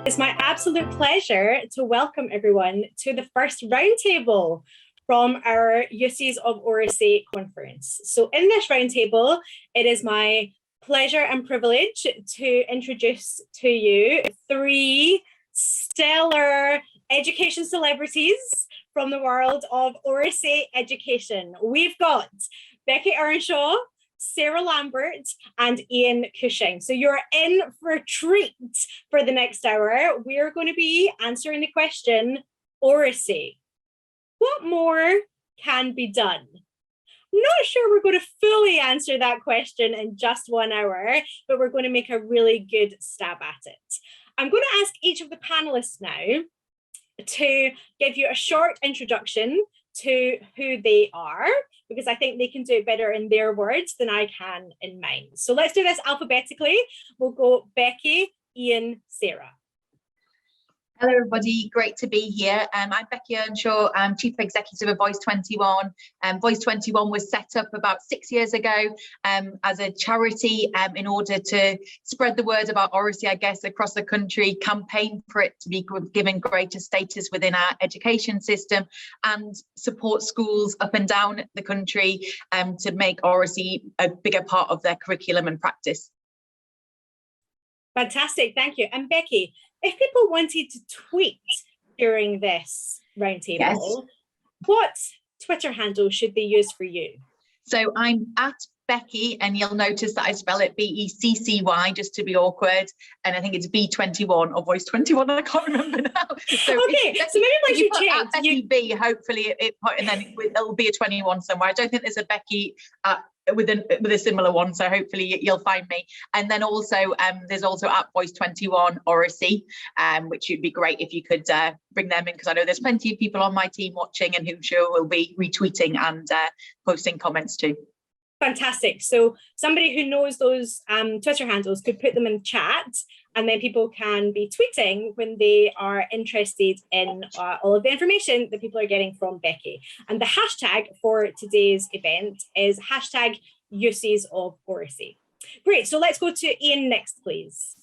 It's my absolute pleasure to welcome everyone to the first roundtable from our Uses of Oracy conference. So in this roundtable, it is my pleasure and privilege to introduce to you three stellar education celebrities from the world of Oracy education. We've got Becky Earnshaw, Sarah Lambert, and Ian Cushing. So you're in for a treat for the next hour. We're going to be answering the question, Oracy, what more can be done? I'm not sure we're going to fully answer that question in just 1 hour, but we're going to make a really good stab at it. I'm going to ask each of the panelists now to give you a short introduction to who they are, because I think they can do it better in their words than I can in mine. So let's do this alphabetically. We'll go Becky, Ian, Sarah. Hello, everybody. Great to be here. I'm Becky Earnshaw. I'm Chief Executive of Voice 21. Voice 21 was set up about 6 years ago as a charity in order to spread the word about Oracy, I guess, across the country, campaign for it to be given greater status within our education system, and support schools up and down the country to make Oracy a bigger part of their curriculum and practice. Fantastic, thank you. And Becky, if people wanted to tweet during this roundtable, yes, what Twitter handle should they use for you? So I'm at Becky, and you'll notice that I spell it B-E-C-C-Y just to be awkward. And I think it's B21 or Voice 21. I can't remember now. So okay, so maybe once you change at Becky B, hopefully and then it'll be a 21 somewhere. I don't think there's a Becky with a similar one, so hopefully you'll find me. And then also there's also at Voice 21 Oracy, which would be great if you could bring them in, because I know there's plenty of people on my team watching and who sure will be retweeting and posting comments too. Fantastic. So somebody who knows those Twitter handles could put them in chat, and then people can be tweeting when they are interested in all of the information that people are getting from Becky. And the hashtag for today's event is hashtag Uses of Oracy. Great. So let's go to Ian next, please.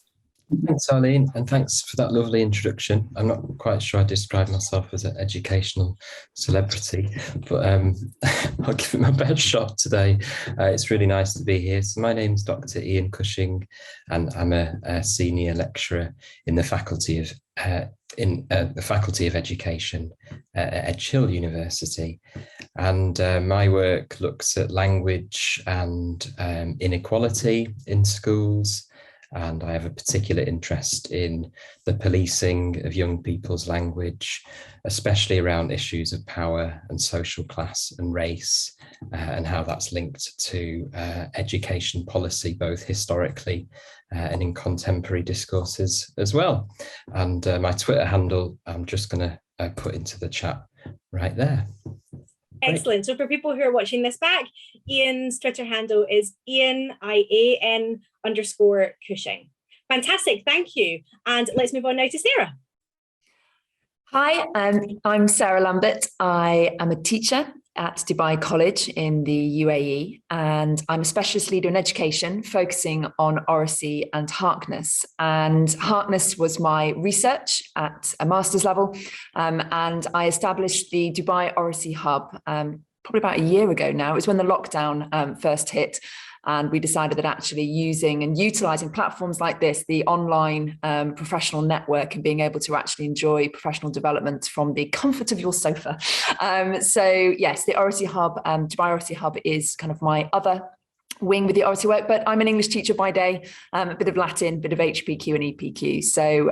Thanks, Arlene, and thanks for that lovely introduction. I'm not quite sure I describe myself as an educational celebrity, but I'll give it my best shot today. It's really nice to be here. So my name's Dr. Ian Cushing, and I'm a senior lecturer in the Faculty of Education at Edge Hill University, and my work looks at language and inequality in schools. And I have a particular interest in the policing of young people's language, especially around issues of power and social class and race, and how that's linked to education policy, both historically and in contemporary discourses as well. And my Twitter handle, I'm just going to put into the chat right there. Excellent. So for people who are watching this back, Ian's Twitter handle is Ian, I-A-N _Cushing. Fantastic. Thank you. And let's move on now to Sarah. Hi, I'm Sarah Lambert. I am a teacher at Dubai College in the UAE, and I'm a specialist leader in education focusing on Oracy and Harkness. And Harkness was my research at a master's level, and I established the Dubai Oracy Hub probably about a year ago now. It was when the lockdown first hit. And we decided that actually using and utilizing platforms like this, the online professional network, and being able to actually enjoy professional development from the comfort of your sofa. So yes, the Oracy Hub, Dubai Oracy Hub is kind of my other wing with the Oracy work, but I'm an English teacher by day, a bit of Latin, a bit of HPQ and EPQ. So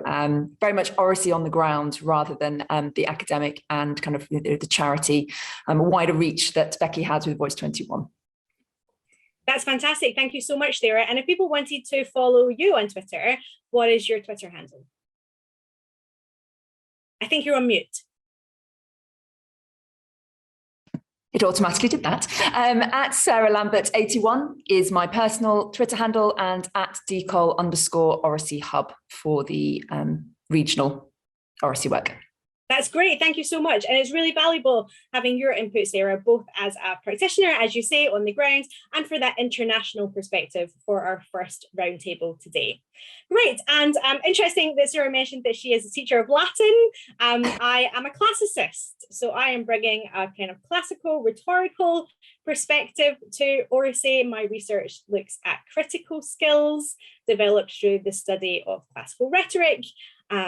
very much Oracy on the ground rather than the academic and kind of the charity wider reach that Becky has with Voice 21. That's fantastic. Thank you so much, Sarah. And if people wanted to follow you on Twitter, what is your Twitter handle? I think you're on mute. It automatically did that. At Sarah Lambert 81 is my personal Twitter handle, and at _Oracy Hub for the regional Oracy work. That's great. Thank you so much. And it's really valuable having your input, Sarah, both as a practitioner, as you say, on the ground, and for that international perspective for our first roundtable today. Great. And interesting that Sarah mentioned that she is a teacher of Latin. I am a classicist. So I am bringing a kind of classical, rhetorical perspective to Oracy. My research looks at critical skills developed through the study of classical rhetoric,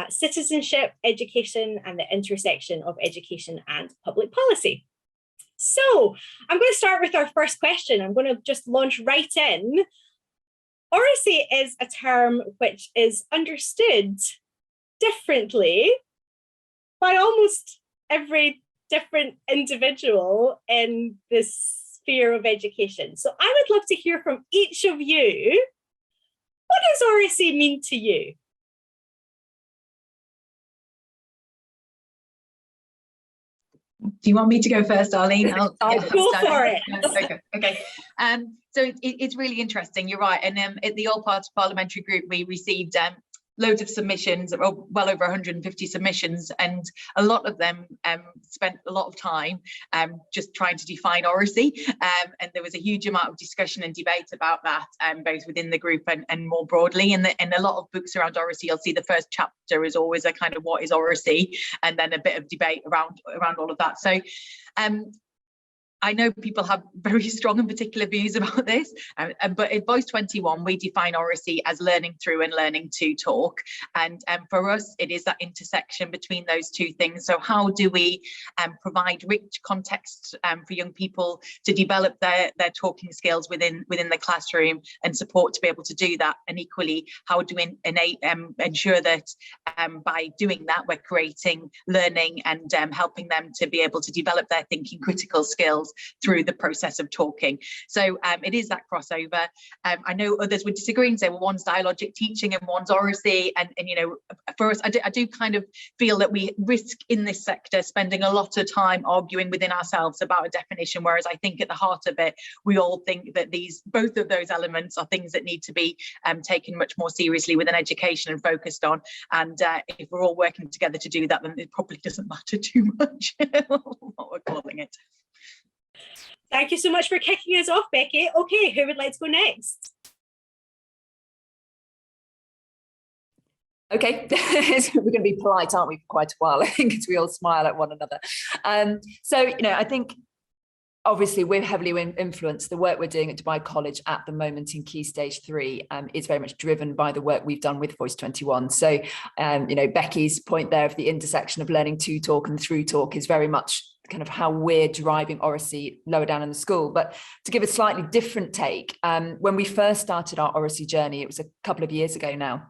citizenship, education, and the intersection of education and public policy. So I'm going to start with our first question. I'm going to just launch right in. Oracy is a term which is understood differently by almost every different individual in this sphere of education. So I would love to hear from each of you. What does Oracy mean to you? Do you want me to go first, Arlene? I'll go for it. Okay. So it's really interesting. You're right. And at the All Party Parliamentary Group, we received loads of submissions, well over 150 submissions, and a lot of them spent a lot of time just trying to define Oracy, and there was a huge amount of discussion and debate about that, both within the group and more broadly. And a lot of books around Oracy, you'll see the first chapter is always a kind of what is Oracy, and then a bit of debate around all of that. So I know people have very strong and particular views about this, but at Voice 21, we define Oracy as learning through and learning to talk. And for us, it is that intersection between those two things. So how do we provide rich context for young people to develop their talking skills within the classroom and support to be able to do that? And equally, how do we ensure that by doing that, we're creating learning and helping them to be able to develop their thinking critical skills through the process of talking. So it is that crossover. I know others would disagree and say, well, one's dialogic teaching and one's Oracy, and you know, for us, I do kind of feel that we risk in this sector spending a lot of time arguing within ourselves about a definition, whereas I think at the heart of it, we all think that both of those elements are things that need to be taken much more seriously within education and focused on. And if we're all working together to do that, then it probably doesn't matter too much what we're calling it. Thank you so much for kicking us off, Becky. Okay, who would like to go next? Okay, we're going to be polite, aren't we, for quite a while, I think, as we all smile at one another. So, you know, I think obviously we're heavily influenced. The work we're doing at Dubai College at the moment in Key Stage 3 is very much driven by the work we've done with Voice 21. So, you know, Becky's point there of the intersection of learning to talk and through talk is very much kind of how we're driving Oracy lower down in the school. But to give a slightly different take, when we first started our Oracy journey, it was a couple of years ago now,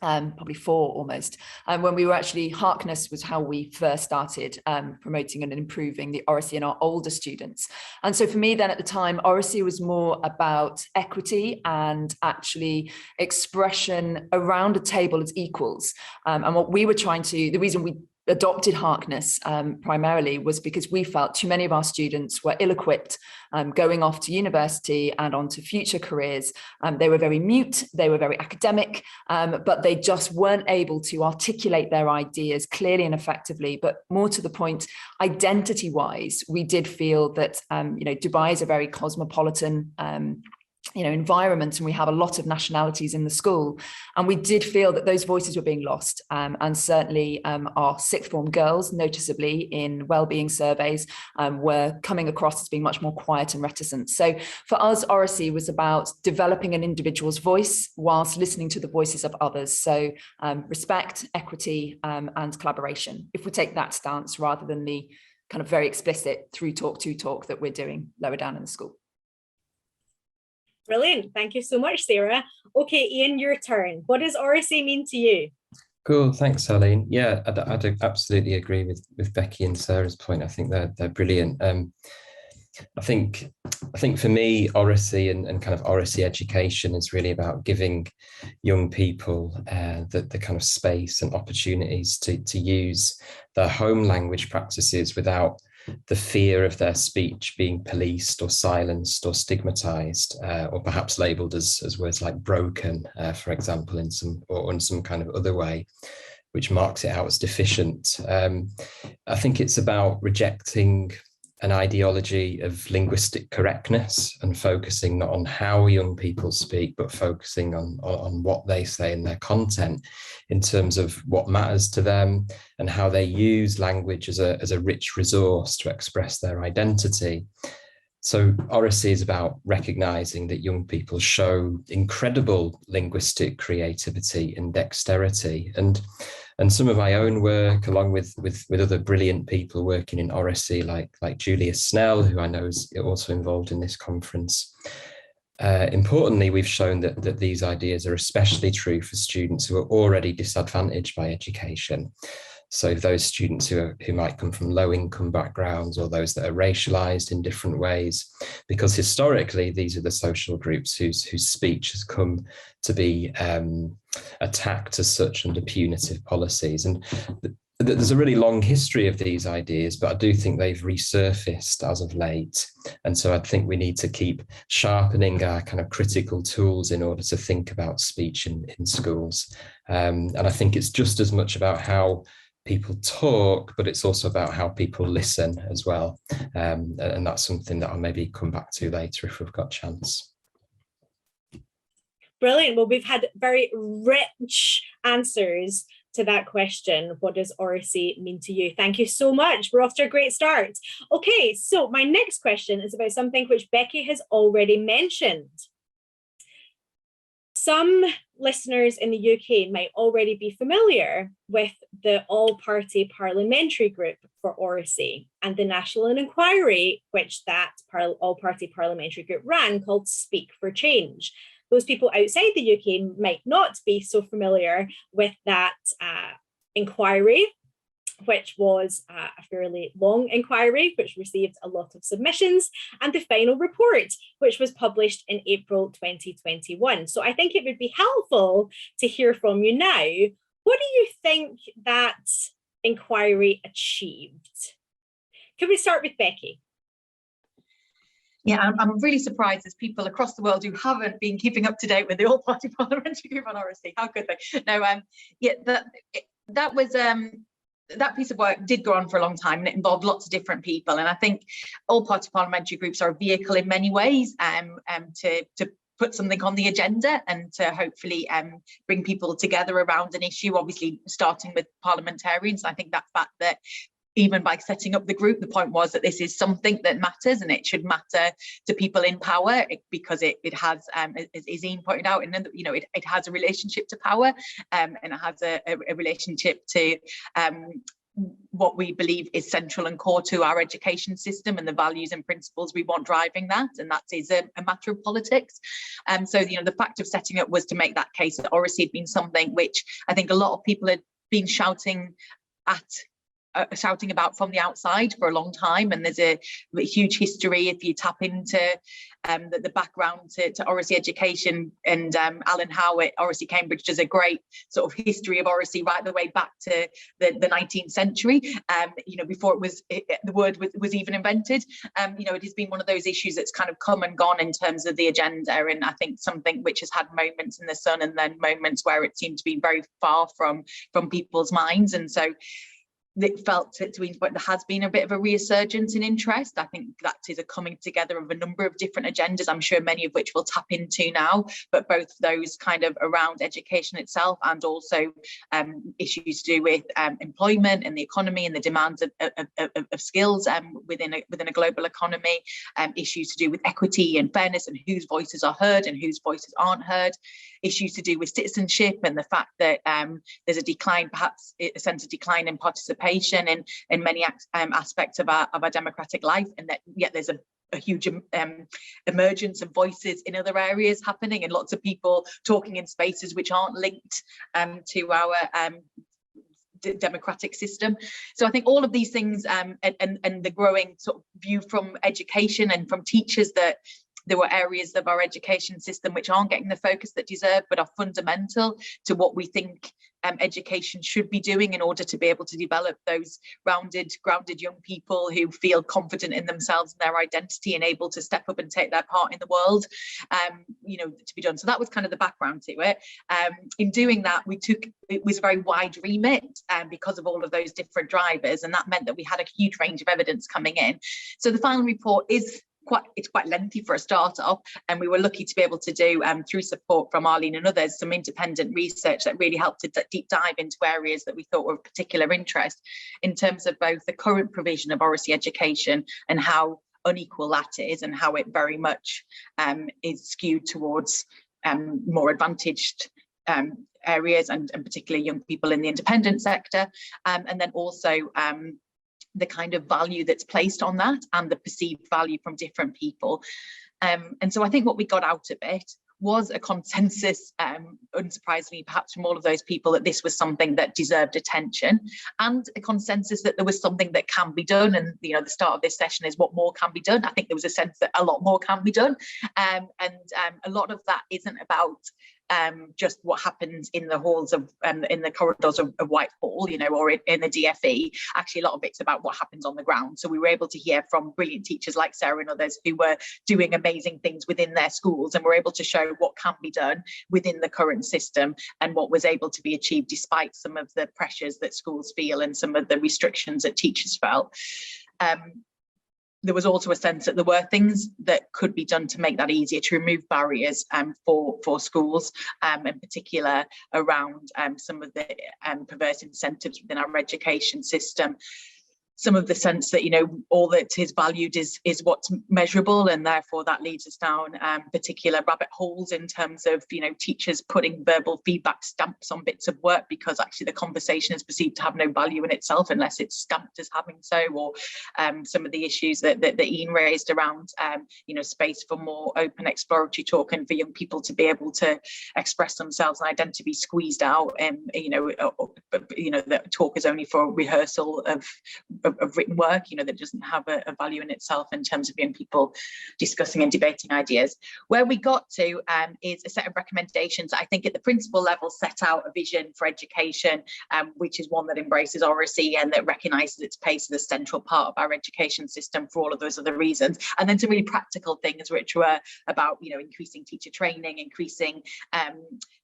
probably 4 almost, when we were actually, Harkness was how we first started promoting and improving the Oracy in our older students. And so for me then at the time, Oracy was more about equity and actually expression around a table as equals. And what we were trying to, the reason we adopted Harkness primarily was because we felt too many of our students were ill-equipped going off to university and onto future careers. They were very mute, they were very academic, but they just weren't able to articulate their ideas clearly and effectively. But more to the point, identity-wise, we did feel that you know, Dubai is a very cosmopolitan you know, environment, and we have a lot of nationalities in the school, and we did feel that those voices were being lost, and certainly our sixth form girls, noticeably in wellbeing surveys, were coming across as being much more quiet and reticent. So for us, Oracy was about developing an individual's voice whilst listening to the voices of others. So respect, equity, and collaboration, if we take that stance rather than the kind of very explicit through talk to talk that we're doing lower down in the school. Brilliant. Thank you so much, Sarah. Okay, Ian, your turn. What does Oracy mean to you? Cool. Thanks, Arlene. Yeah, I'd absolutely agree with Becky and Sarah's point. I think they're brilliant. I think for me, Oracy and kind of Oracy education is really about giving young people the kind of space and opportunities to use their home language practices without the fear of their speech being policed or silenced or stigmatized, or perhaps labeled as words like broken, for example, in some kind of other way. which marks it out as deficient. I think it's about rejecting an ideology of linguistic correctness and focusing not on how young people speak, but focusing on what they say in their content in terms of what matters to them and how they use language as a rich resource to express their identity. So Oracy is about recognizing that young people show incredible linguistic creativity and dexterity. And some of my own work, along with other brilliant people working in Oracy, like Julia Snell, who I know is also involved in this conference. Importantly, we've shown that these ideas are especially true for students who are already disadvantaged by education. So those students who might come from low income backgrounds, or those that are racialized in different ways, because historically these are the social groups whose speech has come to be attacked as such under punitive policies. And there's a really long history of these ideas, but I do think they've resurfaced as of late. And so I think we need to keep sharpening our kind of critical tools in order to think about speech in schools. And I think it's just as much about how people talk, but it's also about how people listen as well. And that's something that I'll maybe come back to later if we've got a chance. Brilliant. Well, we've had very rich answers to that question. What does Oracy mean to you? Thank you so much. We're off to a great start. Okay, so my next question is about something which Becky has already mentioned. Some listeners in the UK might already be familiar with the all-party parliamentary group for Oracy and the national inquiry which that all-party parliamentary group ran, called Speak for Change. Those people outside the UK might not be so familiar with that inquiry, which was a fairly long inquiry, which received a lot of submissions, and the final report, which was published in April 2021. So I think it would be helpful to hear from you now. What do you think that inquiry achieved? Can we start with Becky? Yeah, I'm really surprised there's people across the world who haven't been keeping up to date with the all-party parliamentary group on Oracy. How could they? No, yeah, that was that piece of work did go on for a long time, and it involved lots of different people. And I think all-party parliamentary groups are a vehicle in many ways to put something on the agenda and to hopefully bring people together around an issue, obviously starting with parliamentarians. I think that fact that even by setting up the group, the point was that this is something that matters, and it should matter to people in power, because it has, as Ian pointed out, and it has a relationship to power, and it has a relationship to what we believe is central and core to our education system and the values and principles we want driving that, and that is a matter of politics. So the fact of setting up was to make that case that Oracy had been something which I think a lot of people had been shouting about from the outside for a long time, and there's a huge history if you tap into the background to Oracy education, and Alan Howe at Oracy Cambridge does a great sort of history of Oracy right the way back to the 19th century, before the word was even invented. It has been one of those issues that's kind of come and gone in terms of the agenda, and I think something which has had moments in the sun and then moments where it seemed to be very far from people's minds. And so it felt to Ian's point, there has been a bit of a resurgence in interest. I think that is a coming together of a number of different agendas, I'm sure many of which we'll tap into now, but both those kind of around education itself and also issues to do with employment and the economy and the demands of skills within a global economy, issues to do with equity and fairness and whose voices are heard and whose voices aren't heard, issues to do with citizenship and the fact that there's a decline, perhaps a sense of decline in participation in many aspects of our democratic life, and that yet there's a huge emergence of voices in other areas happening, and lots of people talking in spaces which aren't linked to our democratic system. So I think all of these things and the growing sort of view from education and from teachers that there were areas of our education system which aren't getting the focus that deserve, but are fundamental to what we think education should be doing in order to be able to develop those grounded young people who feel confident in themselves and their identity and able to step up and take their part in the world, to be done. So that was kind of the background to it. In doing that, it was a very wide remit because of all of those different drivers, and that meant that we had a huge range of evidence coming in. So the final report is quite lengthy for a startup, and we were lucky to be able to do, through support from Arlene and others, some independent research that really helped to deep dive into areas that we thought were of particular interest in terms of both the current provision of Oracy education and how unequal that is, and how it very much is skewed towards more advantaged areas, and particularly young people in the independent sector, and then also the kind of value that's placed on that and the perceived value from different people. And so I think what we got out of it was a consensus, unsurprisingly, perhaps from all of those people, that this was something that deserved attention, and a consensus that there was something that can be done. And the start of this session is what more can be done. I think there was a sense that a lot more can be done, and a lot of that isn't about just what happens in the halls of in the corridors of Whitehall, or in the DFE. Actually, a lot of it's about what happens on the ground. So we were able to hear from brilliant teachers like Sarah and others who were doing amazing things within their schools, and were able to show what can be done within the current system, and what was able to be achieved despite some of the pressures that schools feel and some of the restrictions that teachers felt. There was also a sense that there were things that could be done to make that easier, to remove barriers for schools, in particular around some of the perverse incentives within our education system. Some of the sense that all that is valued is what's measurable, and therefore that leads us down particular rabbit holes in terms of teachers putting verbal feedback stamps on bits of work, because actually the conversation is perceived to have no value in itself unless it's stamped as having so, or some of the issues that Ian raised around space for more open exploratory talk, and for young people to be able to express themselves and identity be squeezed out, and that talk is only for rehearsal of written work, that doesn't have a value in itself in terms of young people discussing and debating ideas. Where we got to is a set of recommendations. I think at the principal level set out a vision for education, which is one that embraces Oracy and that recognises its place as a central part of our education system for all of those other reasons. And then some really practical things which were about increasing teacher training, increasing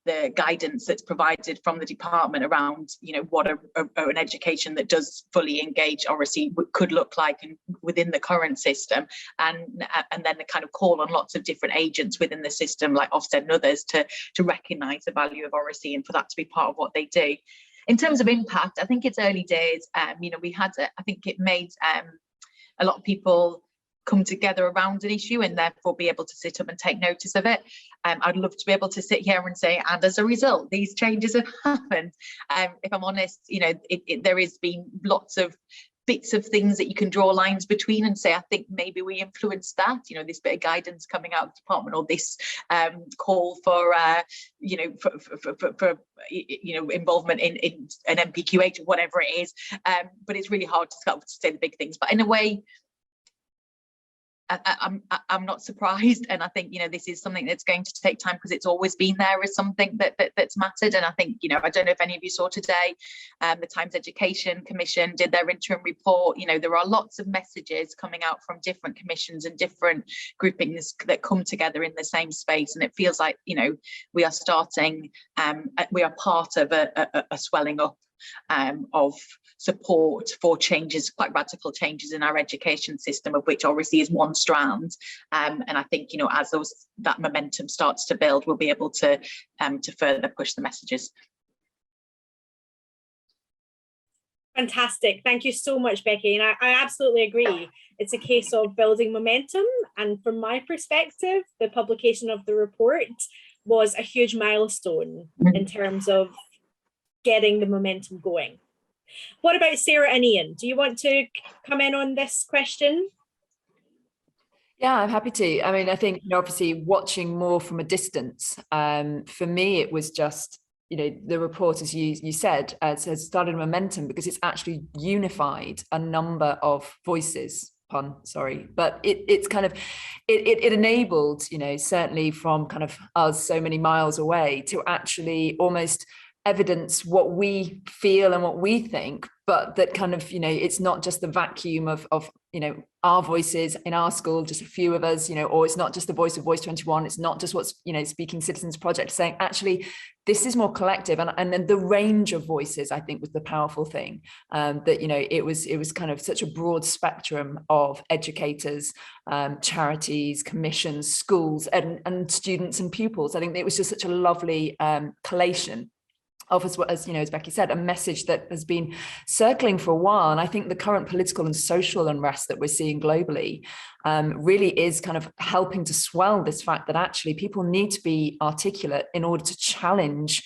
the guidance that's provided from the department around what an education that does fully engage Oracy could look like within the current system, and then the kind of call on lots of different agents within the system like Ofsted and others to recognise the value of Oracy and for that to be part of what they do. In terms of impact, I think it's early days. We had I think it made a lot of people come together around an issue and therefore be able to sit up and take notice of it. I'd love to be able to sit here and say, and as a result, these changes have happened. If I'm honest, there has been lots of bits of things that you can draw lines between and say, I think maybe we influenced that, this bit of guidance coming out of the department, or this call for involvement in an MPQH or whatever it is. But it's really hard to say the big things. But in a way, I'm not surprised, and I think this is something that's going to take time, because it's always been there as something that's mattered. And I think I don't know if any of you saw today, the Times Education Commission did their interim report. There are lots of messages coming out from different commissions and different groupings that come together in the same space, and it feels like we are starting, we are part of a swelling up of support for changes, quite radical changes in our education system, of which Oracy is one strand. And I think as that momentum starts to build, we'll be able to further push the messages. Fantastic. Thank you so much, Becky. And I absolutely agree. It's a case of building momentum. And from my perspective, the publication of the report was a huge milestone in terms of getting the momentum going. What about Sarah and Ian? Do you want to come in on this question? Yeah, I'm happy to. I mean, I think obviously watching more from a distance, for me, it was just, the report, as you said, has started momentum because it's actually unified a number of voices. But it's kind of it enabled, certainly from kind of us so many miles away, to actually almost evidence what we feel and what we think, but that kind of, it's not just the vacuum of our voices in our school, just a few of us, or it's not just the voice of Voice 21. It's not just what's, Speaking Citizens Project saying, actually, this is more collective. And then the range of voices, I think, was the powerful thing, that, it was kind of such a broad spectrum of educators, charities, commissions, schools, and students and pupils. I think it was just such a lovely collation of, as Becky said, a message that has been circling for a while. And I think the current political and social unrest that we're seeing globally really is kind of helping to swell this fact that actually people need to be articulate in order to challenge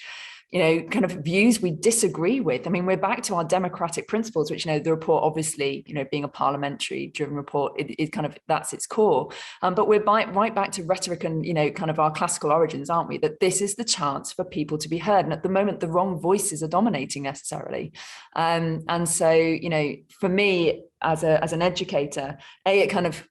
kind of views we disagree with. I mean, we're back to our democratic principles, which, the report, obviously, being a parliamentary driven report, it kind of, that's its core. But we're right back to rhetoric and, kind of our classical origins, aren't we? That this is the chance for people to be heard. And at the moment, the wrong voices are dominating necessarily. And so, for me, as an educator, it kind of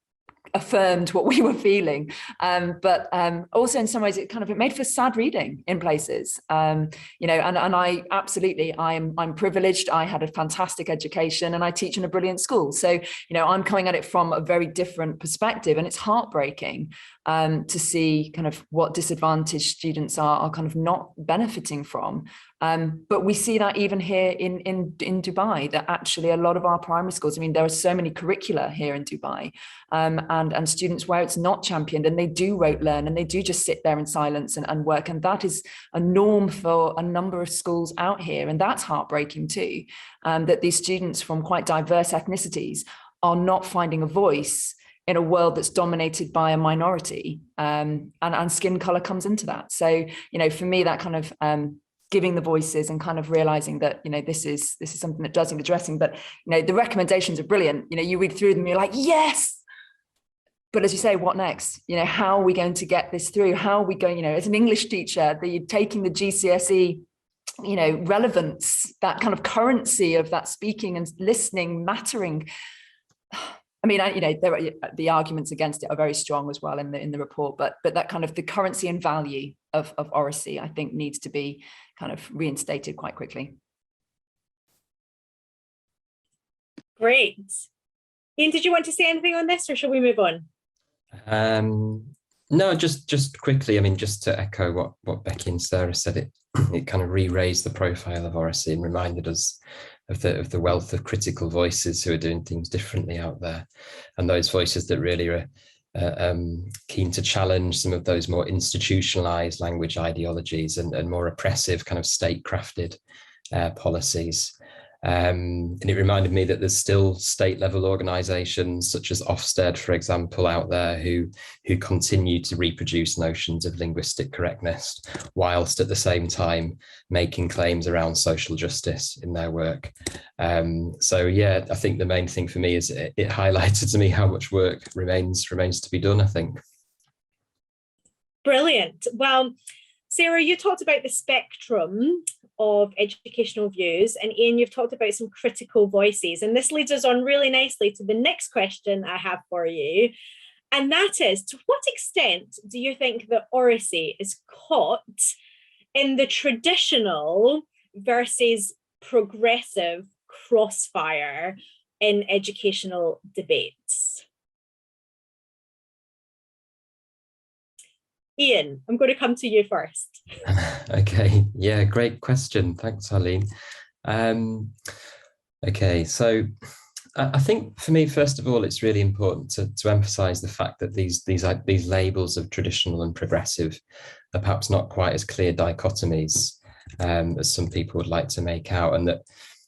affirmed what we were feeling, but also in some ways it made for sad reading in places, and I absolutely, I'm privileged. I had a fantastic education and I teach in a brilliant school, so I'm coming at it from a very different perspective, and it's heartbreaking to see kind of what disadvantaged students are kind of not benefiting from. But we see that even here in Dubai, that actually a lot of our primary schools, I mean, there are so many curricula here in Dubai, and students where it's not championed, and they do rote learn, and they do just sit there in silence and work. And that is a norm for a number of schools out here. And that's heartbreaking too, that these students from quite diverse ethnicities are not finding a voice in a world that's dominated by a minority, and skin color comes into that. So, for me, that kind of giving the voices and kind of realizing that, this is something that does need addressing. But, the recommendations are brilliant. You read through them, you're like, yes. But as you say, what next? How are we going to get this through? How are we going, as an English teacher, that you're taking the GCSE, relevance, that kind of currency of that speaking and listening, mattering. I mean, the arguments against it are very strong as well in the report, but that kind of the currency and value of Oracy, I think, needs to be kind of reinstated quite quickly. Great. Ian, did you want to say anything on this, or shall we move on? No, just quickly. I mean, just to echo what Becky and Sarah said, it kind of re-raised the profile of Oracy and reminded us of the wealth of critical voices who are doing things differently out there, and those voices that really are keen to challenge some of those more institutionalized language ideologies and more oppressive kind of state-crafted policies. And it reminded me that there's still state-level organisations such as Ofsted, for example, out there who continue to reproduce notions of linguistic correctness, whilst at the same time making claims around social justice in their work. So yeah, I think the main thing for me is it highlighted to me how much work remains to be done, I think. Brilliant. Well, Sarah, you talked about the spectrum of educational views, and Ian, you've talked about some critical voices, and this leads us on really nicely to the next question I have for you, and that is, to what extent do you think that Oracy is caught in the traditional versus progressive crossfire in educational debates? Ian, I'm going to come to you first. Okay, yeah, great question. Thanks, Arlene. Okay, so I think for me, first of all, it's really important to emphasize the fact that these labels of traditional and progressive are perhaps not quite as clear dichotomies as some people would like to make out, and that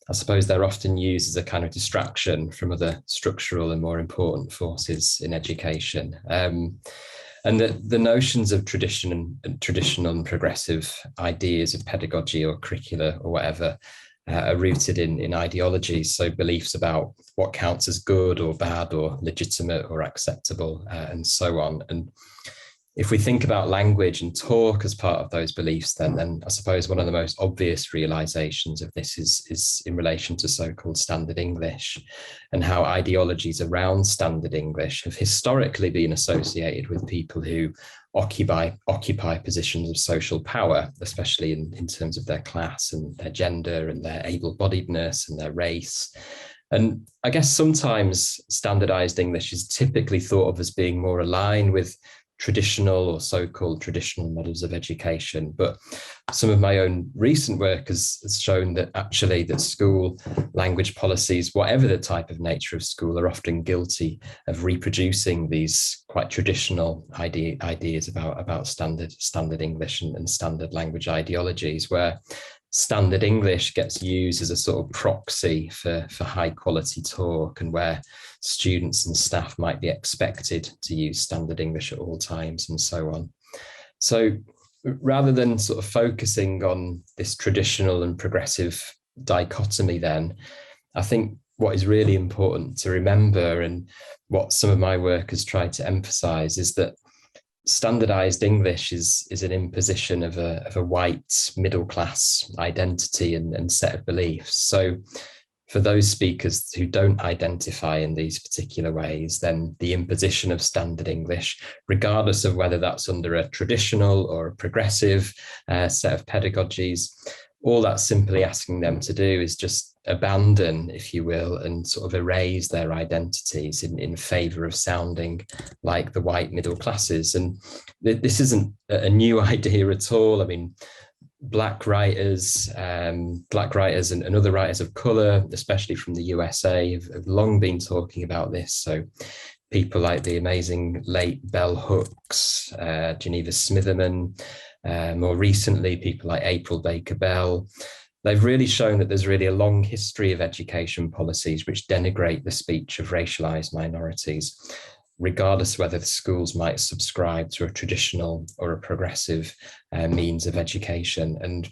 I suppose they're often used as a kind of distraction from other structural and more important forces in education. And the notions of traditional and progressive ideas of pedagogy or curricula or whatever are rooted in ideologies, so beliefs about what counts as good or bad or legitimate or acceptable and so on. And if we think about language and talk as part of those beliefs, then I suppose one of the most obvious realizations of this is in relation to so-called standard English, and how ideologies around standard English have historically been associated with people who occupy positions of social power, especially in terms of their class and their gender and their able-bodiedness and their race. And I guess sometimes standardized English is typically thought of as being more aligned with traditional or so-called traditional models of education. But some of my own recent work has shown that actually that school language policies, whatever the type of nature of school, are often guilty of reproducing these quite traditional ideas about standard English and standard language ideologies, where standard English gets used as a sort of proxy for high quality talk, and where students and staff might be expected to use standard English at all times and so on. So rather than sort of focusing on this traditional and progressive dichotomy, then I think what is really important to remember, and what some of my work has tried to emphasize, is that standardized English is an imposition of a white middle class identity and set of beliefs. So for those speakers who don't identify in these particular ways, then the imposition of standard English, regardless of whether that's under a traditional or a progressive set of pedagogies, all that's simply asking them to do is just abandon, if you will, and sort of erase their identities in favor of sounding like the white middle classes. And this isn't a new idea at all. I mean, Black writers and other writers of color, especially from the USA, have long been talking about this. So people like the amazing late Bell Hooks, Geneva Smitherman, more recently, people like April Baker Bell, they've really shown that there's really a long history of education policies which denigrate the speech of racialized minorities, regardless whether the schools might subscribe to a traditional or a progressive means of education. And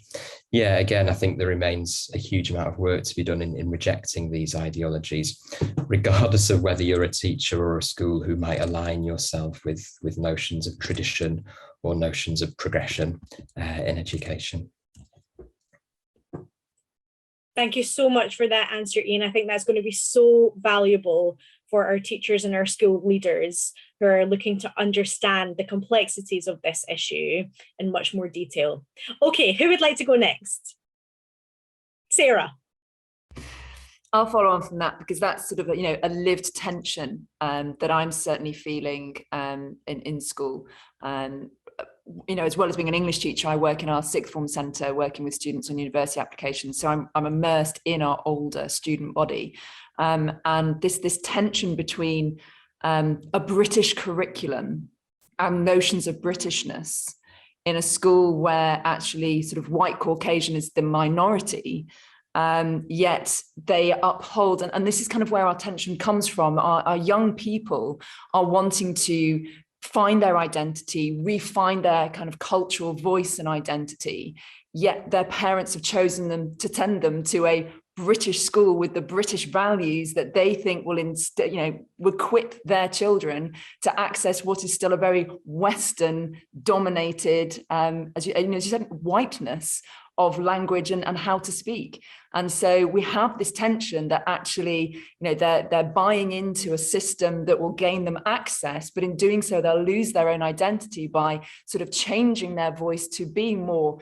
yeah, again, I think there remains a huge amount of work to be done in rejecting these ideologies, regardless of whether you're a teacher or a school who might align yourself with notions of tradition or notions of progression in education. Thank you so much for that answer, Ian. I think that's going to be so valuable for our teachers and our school leaders who are looking to understand the complexities of this issue in much more detail. Okay, who would like to go next? Sarah. I'll follow on from that, because that's sort of a lived tension that I'm certainly feeling in school. As well as being an English teacher, I work in our sixth form centre, working with students on university applications. So I'm immersed in our older student body, and this tension between a British curriculum and notions of Britishness in a school where actually sort of white Caucasian is the minority. Yet they uphold, and this is kind of where our tension comes from. Our young people are wanting to find their identity, refine their kind of cultural voice and identity, yet their parents have chosen them to send them to a British school with the British values that they think will equip their children to access what is still a very Western dominated, as you said, whiteness of language and how to speak. And so we have this tension that actually, they're buying into a system that will gain them access, but in doing so, they'll lose their own identity by sort of changing their voice to be more,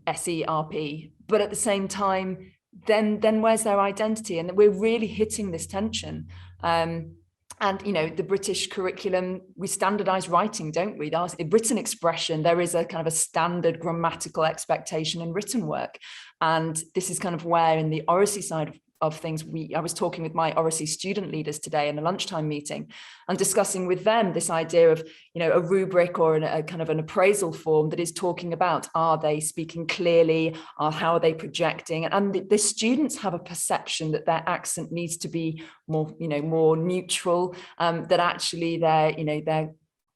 SERP. But at the same time, then where's their identity? And we're really hitting this tension. And, the British curriculum, we standardize writing, don't we? Written expression, there is a kind of a standard grammatical expectation in written work. And this is kind of where in the Oracy side of things, I was talking with my Oracy student leaders today in a lunchtime meeting and discussing with them this idea of, a rubric or a kind of an appraisal form that is talking about, are they speaking clearly? How are they projecting? And the students have a perception that their accent needs to be more, more neutral, that actually their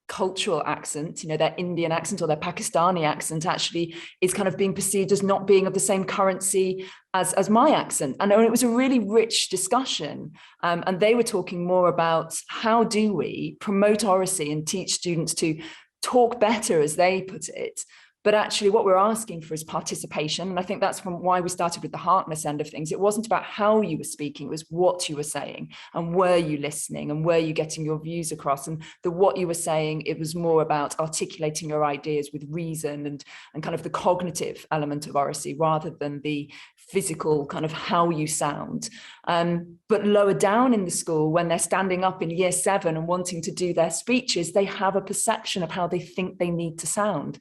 cultural accent, their Indian accent or their Pakistani accent actually is kind of being perceived as not being of the same currency as my accent. And it was a really rich discussion. And they were talking more about how do we promote oracy and teach students to talk better, as they put it. But actually what we're asking for is participation. And I think that's from why we started with the Heartness end of things. It wasn't about how you were speaking, it was what you were saying, and were you listening, and were you getting your views across. And the what you were saying, it was more about articulating your ideas with reason and kind of the cognitive element of oracy, rather than the physical kind of how you sound. But lower down in the school, when they're standing up in year 7 and wanting to do their speeches, they have a perception of how they think they need to sound.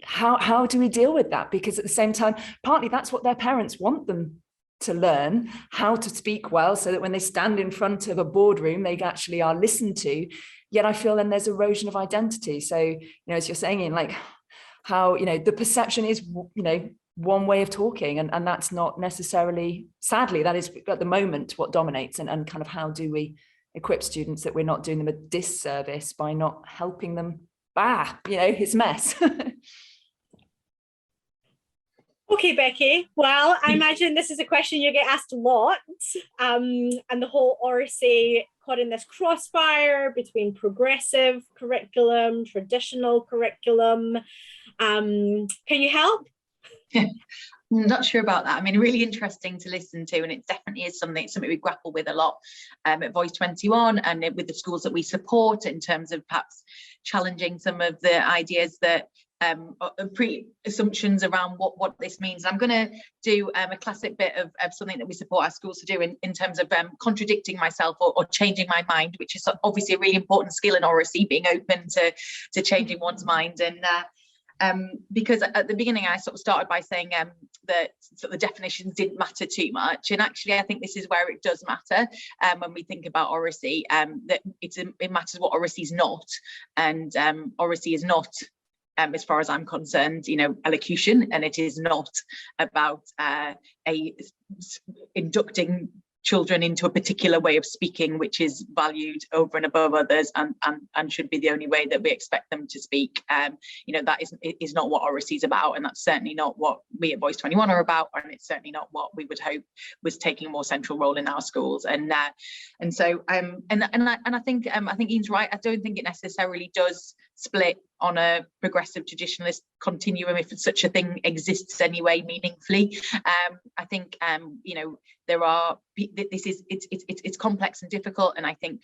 How do we deal with that? Because at the same time, partly that's what their parents want them to learn, how to speak well, so that when they stand in front of a boardroom, they actually are listened to. Yet I feel then there's erosion of identity. So, as you're saying, like how, the perception is, one way of talking, and that's not necessarily, sadly, that is at the moment what dominates. And kind of how do we equip students that we're not doing them a disservice by not helping them? It's a mess. Okay, Becky. Well, I imagine this is a question you get asked a lot, and the whole Oracy caught in this crossfire between progressive curriculum, traditional curriculum. Can you help? I'm not sure about that. I mean, really interesting to listen to, and it definitely is something we grapple with a lot at Voice 21 and with the schools that we support, in terms of perhaps challenging some of the ideas that pre-assumptions around what this means. I'm going to do a classic bit of something that we support our schools to do in terms of contradicting myself or changing my mind, which is obviously a really important skill in oracy, being open to changing one's mind. And because at the beginning I sort of started by saying that sort of the definitions didn't matter too much, and actually I think this is where it does matter when we think about oracy, that it matters what oracy is not. And oracy is not, as far as I'm concerned, elocution, and it is not about inducting children into a particular way of speaking, which is valued over and above others, and should be the only way that we expect them to speak. That is not what oracy is about, and that's certainly not what we at Voice 21 are about, and it's certainly not what we would hope was taking a more central role in our schools. And so I think Ian's right. I don't think it necessarily does split on a progressive traditionalist continuum, if such a thing exists anyway meaningfully. I think there are, it's complex and difficult, and I think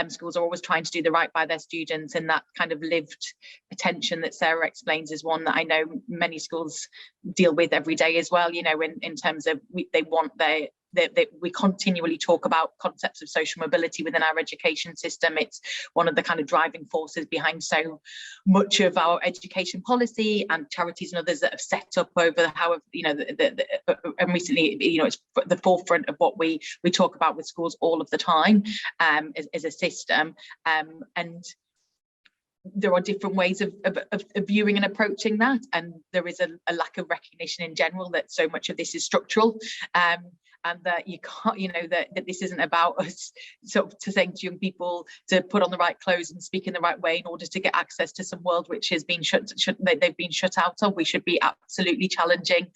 schools are always trying to do the right by their students, and that kind of lived tension that Sarah explains is one that I know many schools deal with every day as well, in terms of they want that we continually talk about concepts of social mobility within our education system. It's one of the kind of driving forces behind so much of our education policy, and charities and others that have set up over and recently, it's at the forefront of what we talk about with schools all of the time as a system. And there are different ways of viewing and approaching that, and there is a lack of recognition in general that so much of this is structural, and that you can't, that this isn't about us sort of to saying to young people to put on the right clothes and speak in the right way in order to get access to some world which has been they've been shut out of. We should be absolutely challenging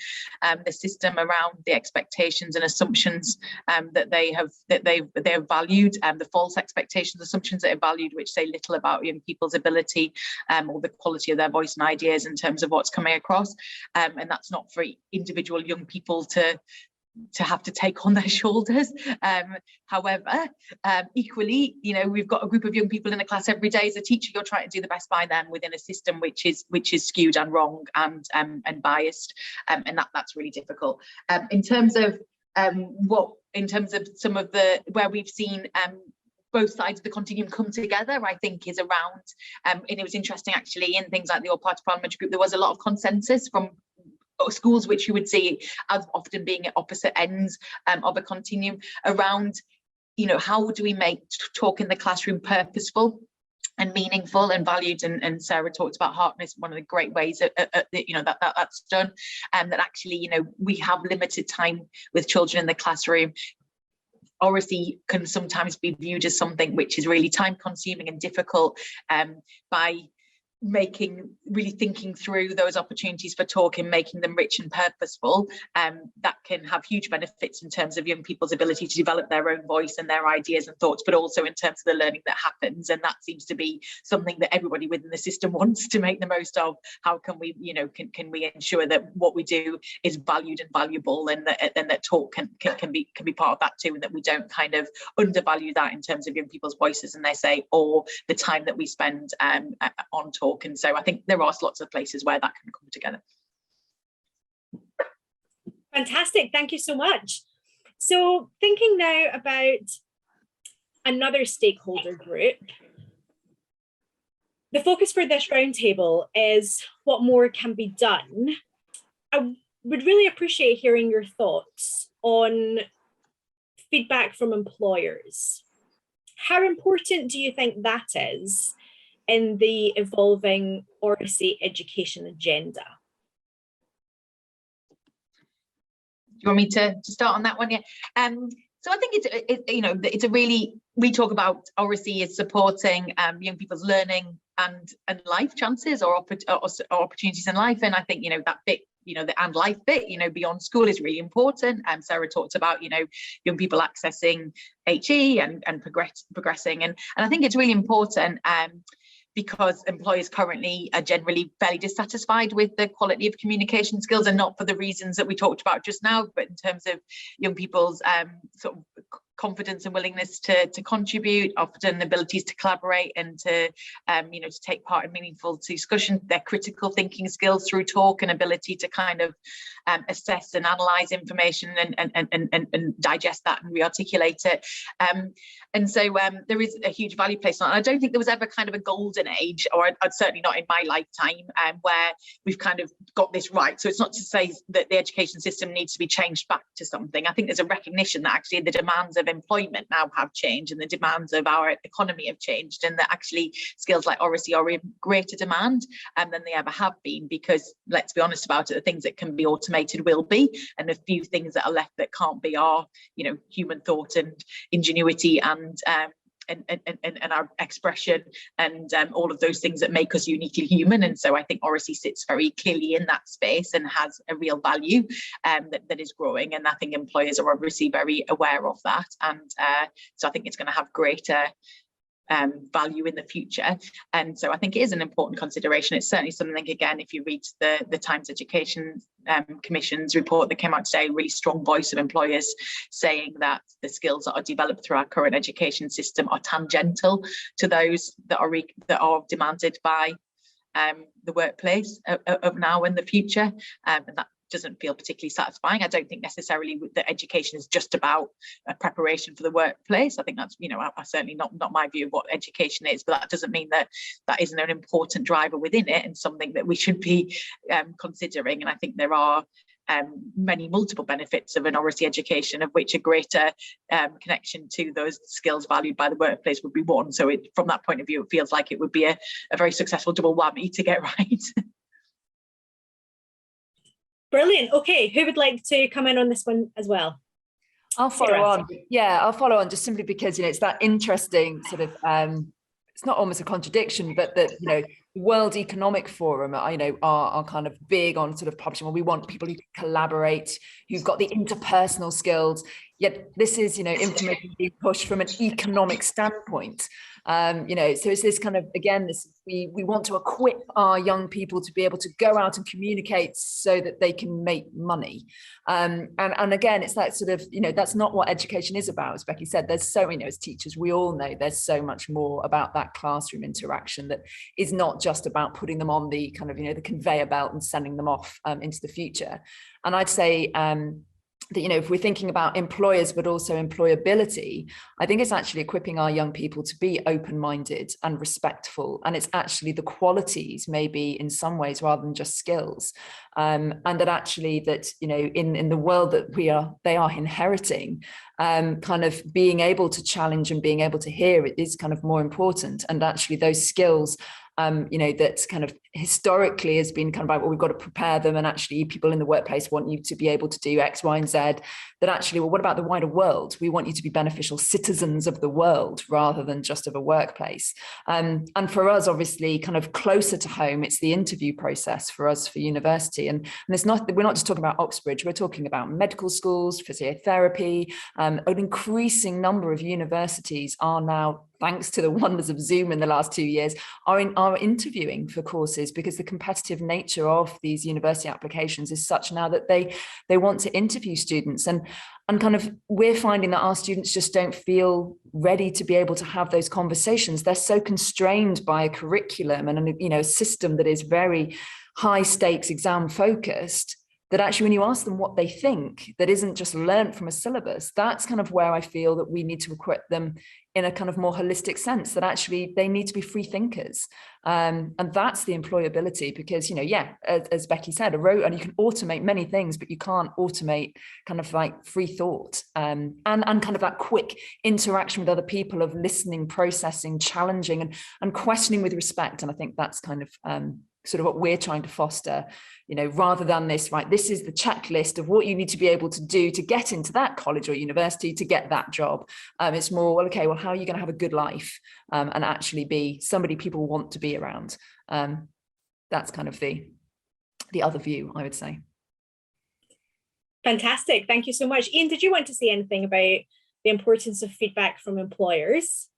the system around the expectations and assumptions that they've valued, the false expectations, assumptions that are valued, which say little about young people's ability or the quality of their voice and ideas in terms of what's coming across, and that's not for individual young people to have to take on their shoulders. However, equally, we've got a group of young people in a class every day. As a teacher, you're trying to do the best by them within a system which is skewed and wrong and biased, and that's really difficult. In terms of some of the where we've seen both sides of the continuum come together, I think is around, and it was interesting actually in things like the All Party Parliamentary Group, there was a lot of consensus from schools which you would see as often being at opposite ends of a continuum around, how do we make talk in the classroom purposeful and meaningful and valued, and Sarah talked about Heartness, one of the great ways that's done, and that actually we have limited time with children in the classroom. Oracy can sometimes be viewed as something which is really time consuming and difficult by really thinking through those opportunities for talking, making them rich and purposeful, that can have huge benefits in terms of young people's ability to develop their own voice and their ideas and thoughts, but also in terms of the learning that happens. And that seems to be something that everybody within the system wants to make the most of. How can we, can we ensure that what we do is valued and valuable, and that talk can be part of that too, and that we don't kind of undervalue that in terms of young people's voices and they say, or the time that we spend on talk. And so I think there are lots of places where that can come together. Fantastic, thank you so much. So thinking now about another stakeholder group, the focus for this roundtable is what more can be done. I would really appreciate hearing your thoughts on feedback from employers. How important do you think that is in the evolving Oracy education agenda? Do you want me to start on that one? Yeah. So I think it's a really, we talk about Oracy as supporting young people's learning and life chances or opportunities in life. And I think, that bit, the and life bit, beyond school is really important. Sarah talked about, young people accessing HE and progressing. And I think it's really important because employers currently are generally fairly dissatisfied with the quality of communication skills, and not for the reasons that we talked about just now, but in terms of young people's sort of confidence and willingness to contribute, often abilities to collaborate and to take part in meaningful discussion, their critical thinking skills through talk, and ability to kind of assess and analyze information and digest that and re-articulate it. And so there is a huge value placed on it. I don't think there was ever kind of a golden age, or I'd certainly not in my lifetime, where we've kind of got this right. So it's not to say that the education system needs to be changed back to something. I think there's a recognition that actually the demands of employment now have changed, and the demands of our economy have changed, and that actually skills like Oracy are in greater demand than they ever have been, because let's be honest about it, the things that can be automated will be, and a few things that are left that can't be are human thought and ingenuity and our expression and all of those things that make us uniquely human. And so I think Oracy sits very clearly in that space and has a real value that is growing, and I think employers are obviously very aware of that, and so I think it's going to have greater value in the future. And so I think it is an important consideration. It's certainly something, again, if you read the Times Education Commission's report that came out today, a really strong voice of employers saying that the skills that are developed through our current education system are tangential to those that are demanded by the workplace of now and the future, and that doesn't feel particularly satisfying. I don't think necessarily that education is just about preparation for the workplace. I think that's, certainly not my view of what education is, but that doesn't mean that isn't an important driver within it and something that we should be considering. And I think there are many multiple benefits of an Oracy education, of which a greater connection to those skills valued by the workplace would be one. So from that point of view, it feels like it would be a very successful double whammy to get right. Brilliant. Okay, who would like to come in on this one as well? I'll follow on. Yeah, I'll follow on just simply because, it's that interesting sort of, it's not almost a contradiction, but that, the World Economic Forum, are kind of big on sort of publishing. Well, we want people who can collaborate, who've got the interpersonal skills. Yet this is, information being pushed from an economic standpoint. So it's this kind of, again, we want to equip our young people to be able to go out and communicate so that they can make money. And again, it's that sort of, that's not what education is about. As Becky said, there's so, as teachers, we all know there's so much more about that classroom interaction that is not just about putting them on the kind of, the conveyor belt and sending them off into the future. And I'd say, that, if we're thinking about employers, but also employability, I think it's actually equipping our young people to be open-minded and respectful. And it's actually the qualities, maybe in some ways, rather than just skills. And that actually that, in the world that they are inheriting, kind of being able to challenge and being able to hear it is kind of more important. And actually those skills that kind of historically has been kind of like, well, we've got to prepare them, and actually people in the workplace want you to be able to do X, Y, and Z, that actually, well, what about the wider world? We want you to be beneficial citizens of the world rather than just of a workplace. And for us, obviously, kind of closer to home, it's the interview process for us for university. And it's not, we're not just talking about Oxbridge, we're talking about medical schools, physiotherapy. An increasing number of universities are now, thanks to the wonders of Zoom in the last 2 years, are interviewing for courses, because the competitive nature of these university applications is such now that they want to interview students. And kind of we're finding that our students just don't feel ready to be able to have those conversations. They're so constrained by a curriculum and a system that is very high stakes exam focused, that actually when you ask them what they think that isn't just learnt from a syllabus, that's kind of where I feel that we need to equip them in a kind of more holistic sense, that actually they need to be free thinkers. And that's the employability, because, as Becky said, and you can automate many things, but you can't automate kind of like free thought and kind of that quick interaction with other people of listening, processing, challenging and questioning with respect. And I think that's kind of sort of what we're trying to foster, rather than this, right, this is the checklist of what you need to be able to do to get into that college or university to get that job. It's more, well, okay, well, how are you going to have a good life and actually be somebody people want to be around? That's kind of the other view, I would say. Fantastic. Thank you so much. Ian, did you want to say anything about the importance of feedback from employers?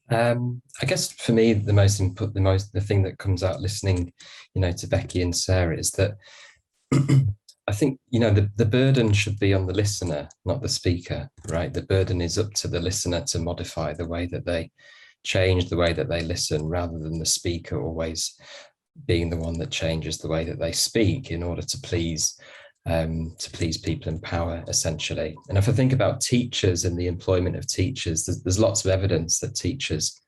I guess for me, the thing that comes out listening, to Becky and Sarah is that I think, the burden should be on the listener, not the speaker, right? The burden is up to the listener to modify the way that they change the way that they listen, rather than the speaker always being the one that changes the way that they speak in order to please people in power, essentially. And if I think about teachers and the employment of teachers, there's lots of evidence that teachers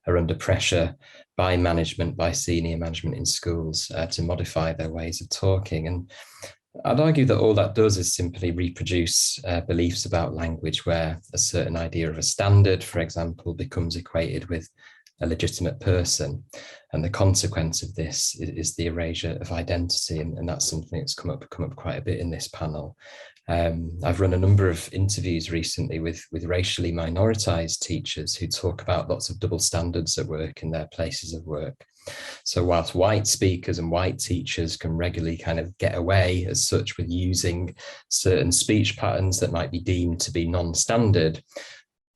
are under pressure by management, by senior management in schools to modify their ways of talking. And I'd argue that all that does is simply reproduce beliefs about language, where a certain idea of a standard, for example, becomes equated with a legitimate person. And the consequence of this is the erasure of identity. And that's something that's come up quite a bit in this panel. I've run a number of interviews recently with racially minoritized teachers who talk about lots of double standards at work in their places of work. So whilst white speakers and white teachers can regularly kind of get away as such with using certain speech patterns that might be deemed to be non-standard,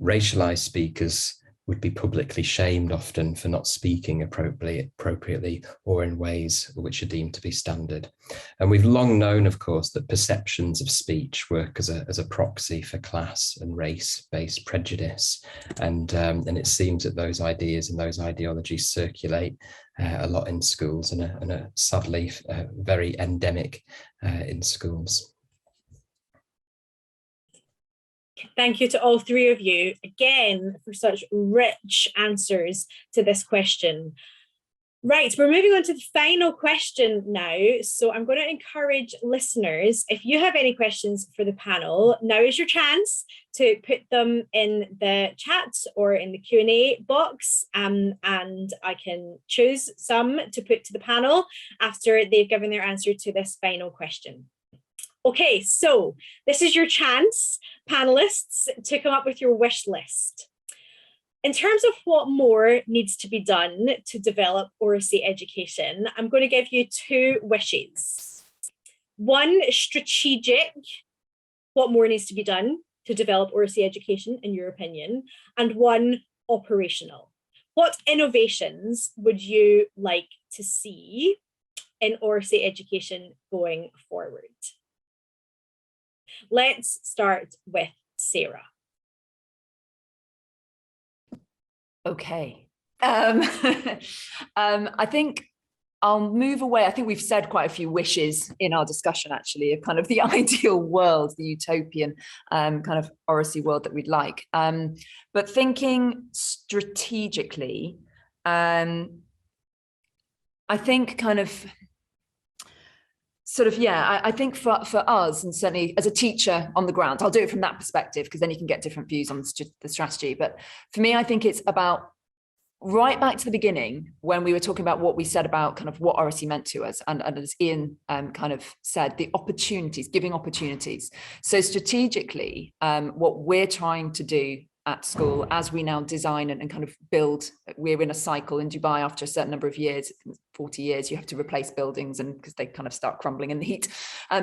racialized speakers would be publicly shamed often for not speaking appropriately or in ways which are deemed to be standard. And we've long known, of course, that perceptions of speech work as a proxy for class and race-based prejudice. And it seems that those ideas and those ideologies circulate a lot in schools and are sadly very endemic in schools. Thank you to all three of you again for such rich answers to this question. Right, we're moving on to the final question now. So I'm going to encourage listeners, if you have any questions for the panel, now is your chance to put them in the chat or in the Q&A box, and I can choose some to put to the panel after they've given their answer to this final question. Okay, so this is your chance, panelists, to come up with your wish list. In terms of what more needs to be done to develop Oracy education, I'm going to give you two wishes. One, strategic, what more needs to be done to develop Oracy education, in your opinion, and one, operational. What innovations would you like to see in Oracy education going forward? Let's start with Sarah. Okay. I think I'll move away. I think we've said quite a few wishes in our discussion, actually, of kind of the ideal world, the utopian kind of Oracy world that we'd like. But thinking strategically, I think kind of sort of, yeah, I think for us, and certainly as a teacher on the ground, I'll do it from that perspective, because then you can get different views on the strategy. But for me, I think it's about right back to the beginning, when we were talking about what we said about kind of what Oracy meant to us, and as Ian kind of said, the opportunities, giving opportunities. So strategically, what we're trying to do at school, as we now design and kind of build, we're in a cycle in Dubai. After a certain number of years, 40 years, you have to replace buildings, and because they kind of start crumbling in the heat.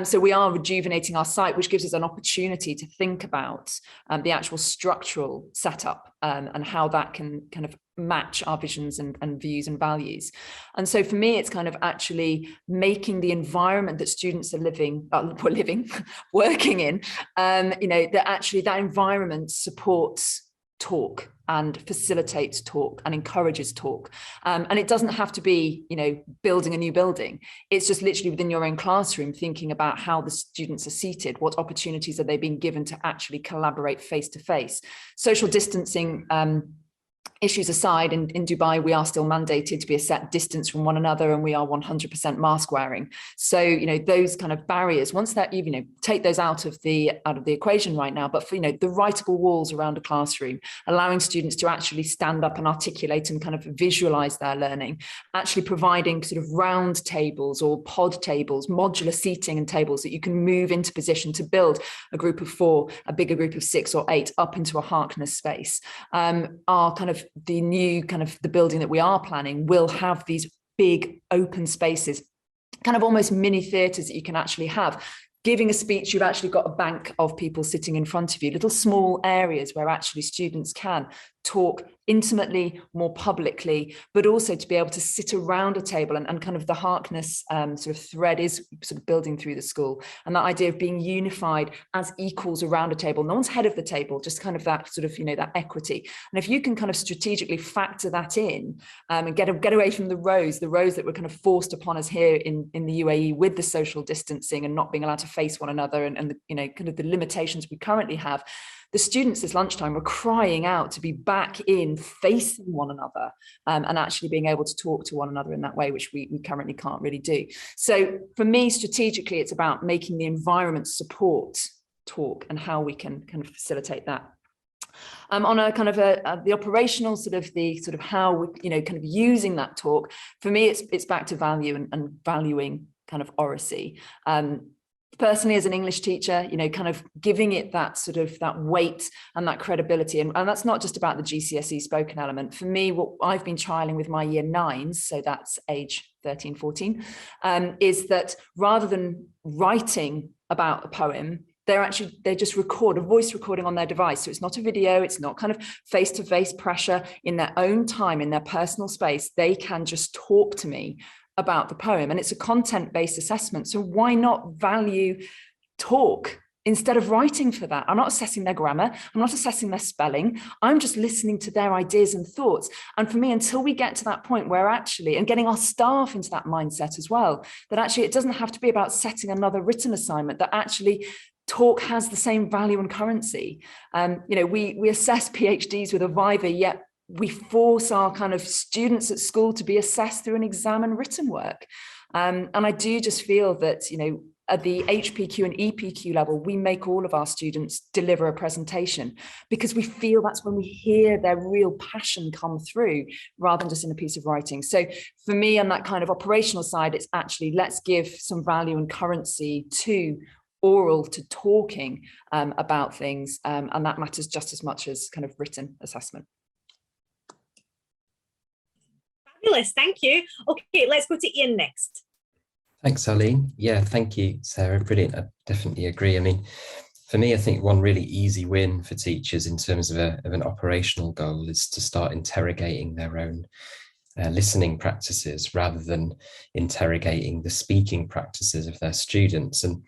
So we are rejuvenating our site, which gives us an opportunity to think about the actual structural setup and how that can kind of match our visions and views and values. And so for me, it's kind of actually making the environment that students are working in, that actually that environment supports talk and facilitates talk and encourages talk. And it doesn't have to be, building a new building. It's just literally within your own classroom, thinking about how the students are seated, what opportunities are they being given to actually collaborate face to face. Social distancing issues aside, in Dubai, we are still mandated to be a set distance from one another, and we are 100% mask wearing. So, those kind of barriers, once that, take those out of the equation right now, but for, the writable walls around a classroom, allowing students to actually stand up and articulate and kind of visualize their learning, actually providing sort of round tables or pod tables, modular seating and tables that you can move into position to build a group of 4, a bigger group of 6 or 8 up into a Harkness space, are kind of the new kind of the building that we are planning will have these big open spaces, kind of almost mini theatres that you can actually have. Giving a speech, you've actually got a bank of people sitting in front of you, little small areas where actually students can talk intimately, more publicly, but also to be able to sit around a table, and kind of the Harkness sort of thread is sort of building through the school. And that idea of being unified as equals around a table, no one's head of the table, just kind of that sort of, that equity. And if you can kind of strategically factor that in and get away from the rows that were kind of forced upon us here in the UAE with the social distancing and not being allowed to face one another, and the, kind of the limitations we currently have, the students this lunchtime were crying out to be back in facing one another and actually being able to talk to one another in that way, which we currently can't really do. So for me, strategically, it's about making the environment support talk and how we can kind of facilitate that. On a kind of the operational sort of how we, kind of using that talk, for me, it's back to value and valuing kind of Oracy. Personally, as an English teacher, kind of giving it that sort of that weight and that credibility. And that's not just about the GCSE spoken element. For me, what I've been trialing with my year 9s, so that's age 13, 14, is that rather than writing about a poem, they just record a voice recording on their device. So it's not a video, it's not kind of face-to-face pressure. In their own time, in their personal space, they can just talk to me about the poem, and it's a content-based assessment. So why not value talk instead of writing for that? I'm not assessing their grammar, I'm not assessing their spelling, I'm just listening to their ideas and thoughts. And for me, until we get to that point where actually, and getting our staff into that mindset as well, that actually it doesn't have to be about setting another written assignment, that actually talk has the same value and currency. We assess PhDs with a Viva, yet we force our kind of students at school to be assessed through an exam and written work. And I do just feel that, at the HPQ and EPQ level, we make all of our students deliver a presentation because we feel that's when we hear their real passion come through rather than just in a piece of writing. So for me, on that kind of operational side, it's actually let's give some value and currency to oral, to talking about things. And that matters just as much as kind of written assessment. Fabulous, thank you. Okay, let's go to Ian next. Thanks, Aline. Yeah, thank you, Sarah. Brilliant. I definitely agree. I mean, for me, I think one really easy win for teachers in terms of an operational goal is to start interrogating their own listening practices rather than interrogating the speaking practices of their students. And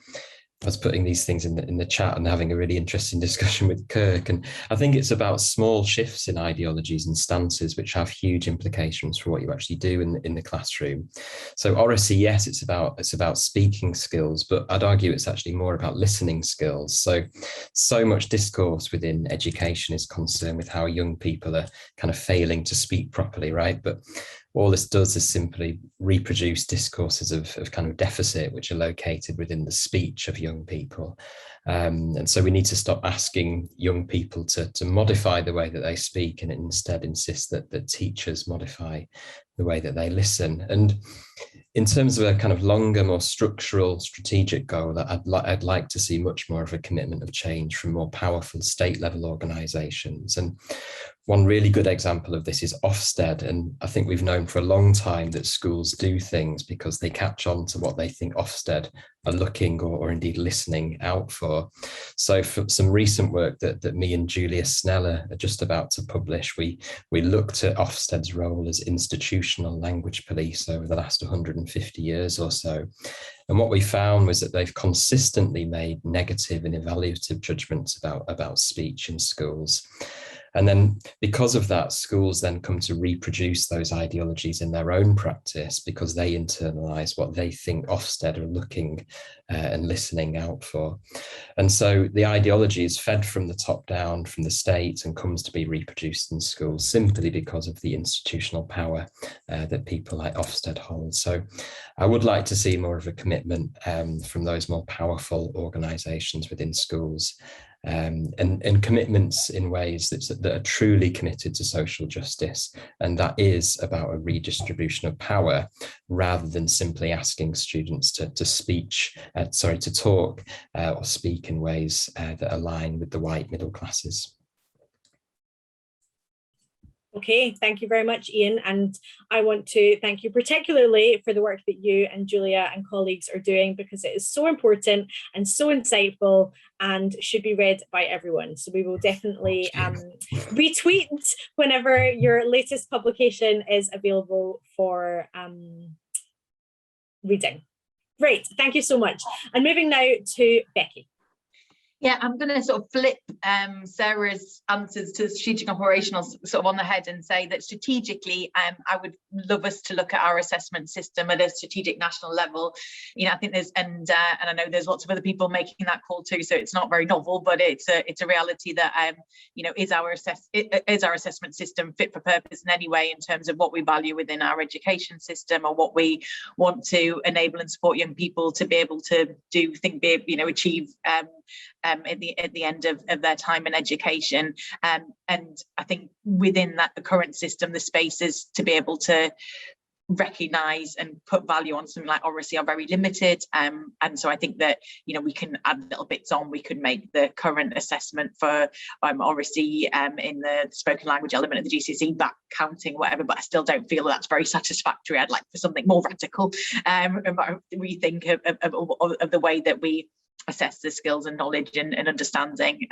I was putting these things in the chat and having a really interesting discussion with Kirk. And I think it's about small shifts in ideologies and stances, which have huge implications for what you actually do in the classroom. So Oracy, yes, it's about speaking skills, but I'd argue it's actually more about listening skills. So much discourse within education is concerned with how young people are kind of failing to speak properly, right? But all this does is simply reproduce discourses of kind of deficit, which are located within the speech of young people. And so we need to stop asking young people to modify the way that they speak, and instead insist that teachers modify the way that they listen. And in terms of a kind of longer, more structural, strategic goal, I'd like to see much more of a commitment of change from more powerful state-level organisations. And one really good example of this is Ofsted. And I think we've known for a long time that schools do things because they catch on to what they think Ofsted are looking or indeed listening out for. So for some recent work that me and Julia Sneller are just about to publish, we looked at Ofsted's role as institutional language police over the last 150 years or so. And what we found was that they've consistently made negative and evaluative judgments about speech in schools. And then because of that, schools then come to reproduce those ideologies in their own practice because they internalize what they think Ofsted are looking and listening out for. And so the ideology is fed from the top down, from the state, and comes to be reproduced in schools simply because of the institutional power that people like Ofsted hold. So I would like to see more of a commitment from those more powerful organizations within schools. And commitments in ways that are truly committed to social justice. And that is about a redistribution of power rather than simply asking students to talk or speak in ways that align with the white middle classes. Okay, thank you very much, Ian. And I want to thank you particularly for the work that you and Julia and colleagues are doing, because it is so important and so insightful and should be read by everyone. So we will definitely retweet whenever your latest publication is available for reading. Great, thank you so much. And moving now to Becky. Yeah, I'm going to sort of flip Sarah's answers to strategic and operational sort of on the head and say that strategically, I would love us to look at our assessment system at a strategic national level. You know, I think there's, and I know there's lots of other people making that call too, so it's not very novel, but it's a reality that you know, is our assessment system fit for purpose in any way in terms of what we value within our education system, or what we want to enable and support young people to be able to do, achieve at the end of their time in education. And I think within that, the current system, the spaces to be able to recognise and put value on something like Oracy are very limited. And so I think that, you know, we can add little bits on. We could make the current assessment for Oracy in the spoken language element of the GCSE back counting, whatever, but I still don't feel that's very satisfactory. I'd like for something more radical, rethink of the way that we assess the skills and knowledge and understanding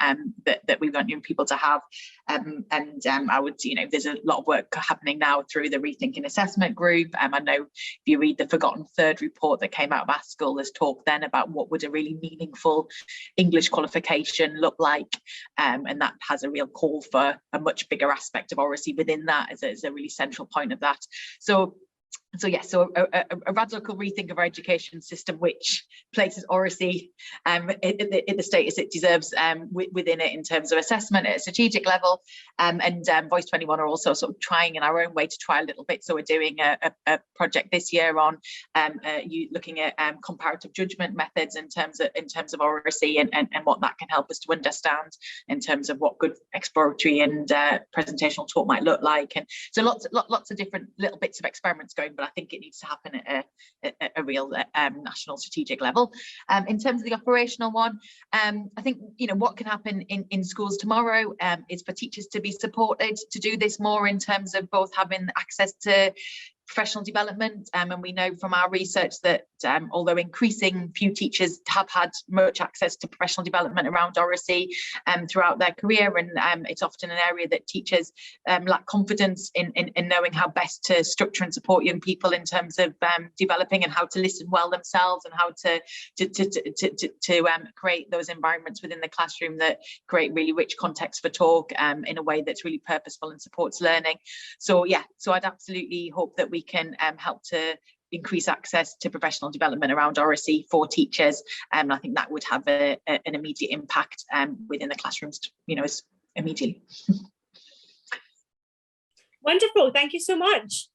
that we want young people to have. I would, you know, there's a lot of work happening now through the Rethinking Assessment group. I know if you read the Forgotten Third report that came out of ASCL, there's talk then about what would a really meaningful English qualification look like. And that has a real call for a much bigger aspect of Oracy within that as a really central point of that. So a radical rethink of our education system, which places Oracy in the status it deserves within it in terms of assessment at a strategic level. Voice 21 are also sort of trying in our own way to try a little bit. So we're doing a project this year on looking at comparative judgment methods in terms of Oracy and what that can help us to understand in terms of what good exploratory and presentational talk might look like. And so lots of different little bits of experiments going, but I think it needs to happen at a real national strategic level. In terms of the operational one, I think, you know, what can happen in schools tomorrow is for teachers to be supported to do this more in terms of both having access to professional development, and we know from our research that although increasing, few teachers have had much access to professional development around Oracy throughout their career, and it's often an area that teachers lack confidence in knowing how best to structure and support young people in terms of developing and how to listen well themselves, and how to create those environments within the classroom that create really rich context for talk in a way that's really purposeful and supports learning. So I'd absolutely hope that we can help to increase access to professional development around Oracy for teachers. I think that would have an immediate impact within the classrooms, you know, immediately. Wonderful, thank you so much.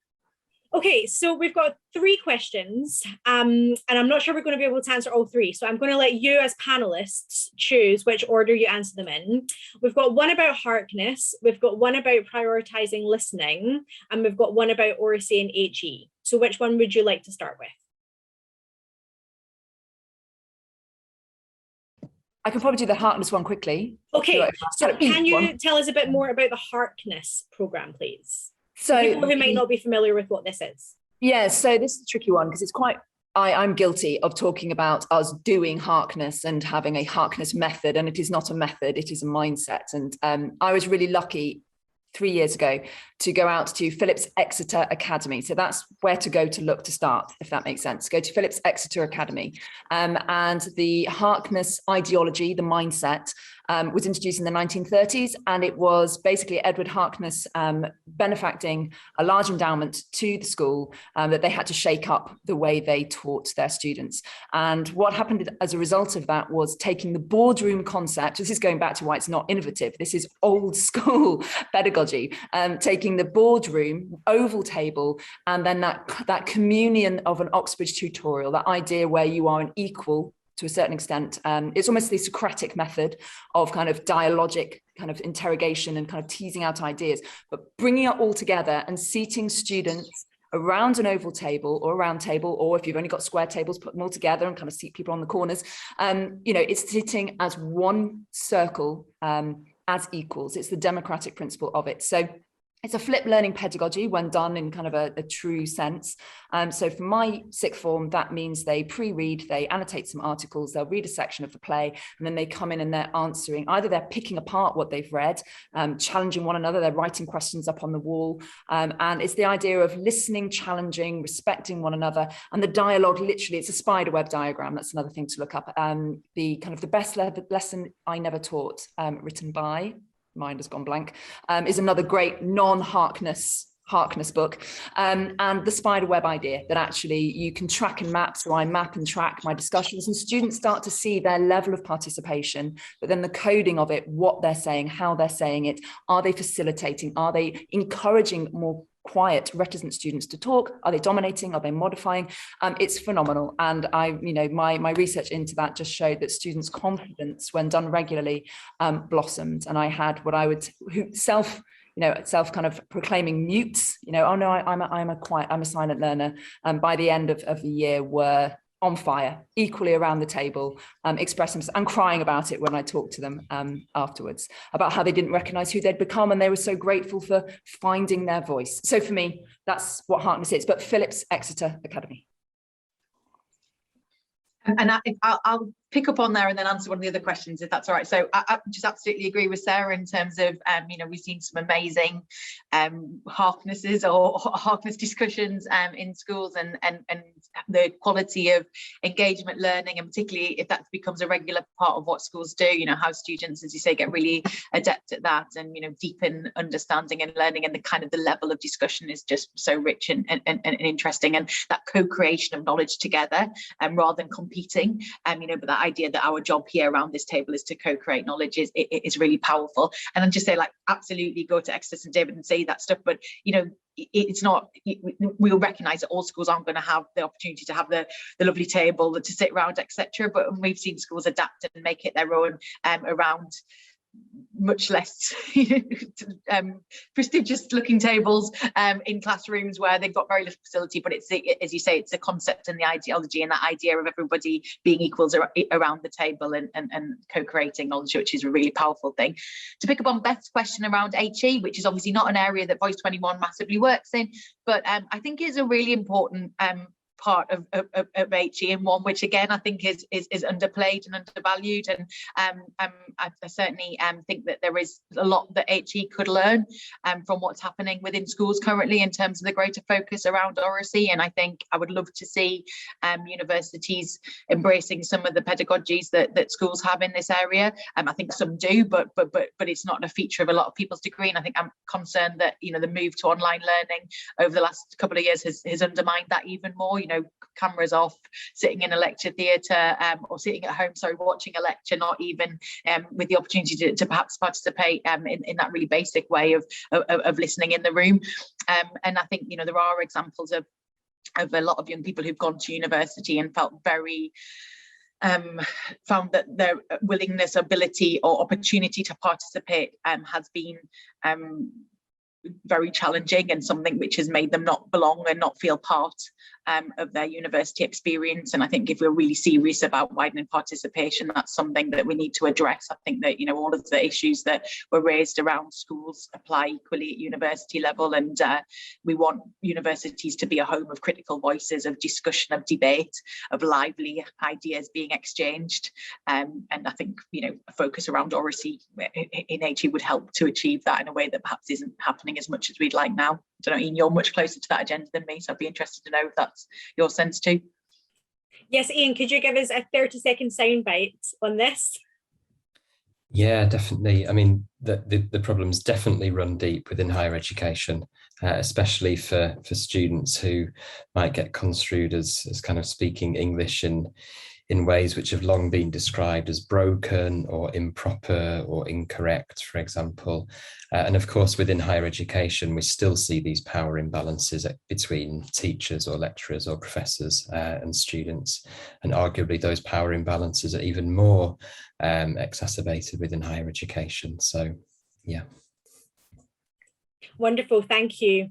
Okay, so we've got 3 questions, and I'm not sure we're going to be able to answer all 3. So I'm going to let you as panelists choose which order you answer them in. We've got one about Harkness, we've got one about prioritizing listening, and we've got one about Oracy and HE. So which one would you like to start with? I can probably do the Harkness one quickly. Okay, so can you tell us a bit more about the Harkness program, please? So people who might not be familiar with what this is. Yeah, so this is a tricky one because it's quite, I'm guilty of talking about us doing Harkness and having a Harkness method, and it is not a method, it is a mindset. And I was really lucky 3 years ago to go out to Phillips Exeter Academy. So that's where to go to look to start, if that makes sense. Go to Phillips Exeter Academy. And the Harkness ideology, the mindset, was introduced in the 1930s, and it was basically Edward Harkness benefacting a large endowment to the school that they had to shake up the way they taught their students. And what happened as a result of that was taking the boardroom concept. This is going back to why it's not innovative. This is old school pedagogy, taking the boardroom, oval table, and then that communion of an Oxbridge tutorial, that idea where you are an equal to a certain extent. It's almost the Socratic method of kind of dialogic kind of interrogation and kind of teasing out ideas, but bringing it all together and seating students around an oval table or a round table, or if you've only got square tables, put them all together and kind of seat people on the corners. It's sitting as one circle, as equals. It's the democratic principle of it. So it's a flipped learning pedagogy when done in kind of a true sense. So for my sixth form, that means they pre-read, they annotate some articles, they'll read a section of the play, and then they come in and they're answering. Either they're picking apart what they've read, challenging one another, they're writing questions up on the wall. And it's the idea of listening, challenging, respecting one another. And the dialogue, literally, it's a spider web diagram. That's another thing to look up. The kind of the best lesson I never taught, written by, mind has gone blank, is another great non-Harkness book, and the spider web idea that actually you can track and map. So I map and track my discussions, and students start to see their level of participation, but then the coding of it, what they're saying, how they're saying it, are they facilitating, are they encouraging more quiet, reticent students to talk? Are they dominating? Are they modifying? It's phenomenal. And my research into that just showed that students' confidence, when done regularly, blossomed. And I had what I would self kind of proclaiming mutes, oh no, I'm a silent learner. And by the end of the year were on fire, equally around the table, expressing and crying about it when I talked to them afterwards, about how they didn't recognize who they'd become, and they were so grateful for finding their voice. So for me, that's what Harkness is, but Phillips Exeter Academy. And I'll pick up on there and then answer one of the other questions, if that's all right. So I just absolutely agree with Sarah in terms of, we've seen some amazing Harknesses or Harkness discussions in schools, and the quality of engagement learning, and particularly if that becomes a regular part of what schools do, how students, as you say, get really adept at that, and deepen understanding and learning, and the kind of the level of discussion is just so rich and interesting, and that co-creation of knowledge together, rather than competing, but that idea that our job here around this table is to co-create knowledge is really powerful. And I'd just say, absolutely go to Exeter and David and say that stuff, but it's not, we'll recognize that all schools aren't going to have the opportunity to have the lovely table to sit around, etc. But we've seen schools adapt and make it their own around much less prestigious looking tables in classrooms where they've got very little facility, but it's as you say, it's the concept and the ideology and that idea of everybody being equals around the table and co-creating knowledge, which is a really powerful thing. To pick up on Beth's question around HE, which is obviously not an area that Voice 21 massively works in, but I think is a really important part of HE, and one which again I think is underplayed and undervalued, and I certainly think that there is a lot that HE could learn from what's happening within schools currently in terms of the greater focus around Oracy. And I think I would love to see universities embracing some of the pedagogies that schools have in this area. I think some do, but it's not a feature of a lot of people's degree, and I think I'm concerned that the move to online learning over the last couple of years has undermined that even more. you know, cameras off, sitting in a lecture theatre, or sitting at home, watching a lecture, not even with the opportunity to perhaps participate in that really basic way of listening in the room. And I think, you know, there are examples of a lot of young people who've gone to university and felt very found that their willingness, ability or opportunity to participate has been very challenging, and something which has made them not belong and not feel part of their university experience. And I think if we're really serious about widening participation, that's something that we need to address. I think that, you know, all of the issues that were raised around schools apply equally at university level, and we want universities to be a home of critical voices, of discussion, of debate, of lively ideas being exchanged. And I think, you know, a focus around Oracy in HE would help to achieve that in a way that perhaps isn't happening as much as we'd like now. I don't know, Ian, you're much closer to that agenda than me, so I'd be interested to know if that's your sense too. Yes, Ian, could you give us a 30-second soundbite on this? Yeah, definitely. I mean, the problems definitely run deep within higher education, especially for students who might get construed as kind of speaking English in ways which have long been described as broken or improper or incorrect, for example. And of course, within higher education, we still see these power imbalances between teachers or lecturers or professors and students. And arguably those power imbalances are even more exacerbated within higher education. So, yeah. Wonderful, thank you.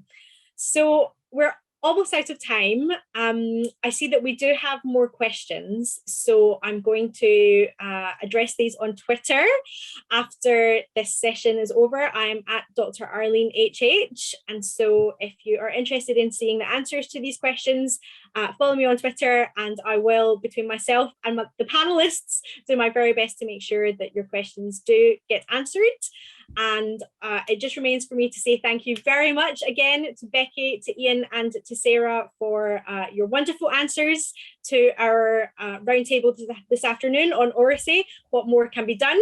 So we're almost out of time. I see that we do have more questions, so I'm going to address these on Twitter after this session is over. I'm at Dr. Arlene HH, and so if you are interested in seeing the answers to these questions, follow me on Twitter, and I will, between myself and the panelists, do my very best to make sure that your questions do get answered. And it just remains for me to say thank you very much again to Becky, to Ian, and to Sarah for your wonderful answers to our roundtable this afternoon on Oracy, What More Can Be Done.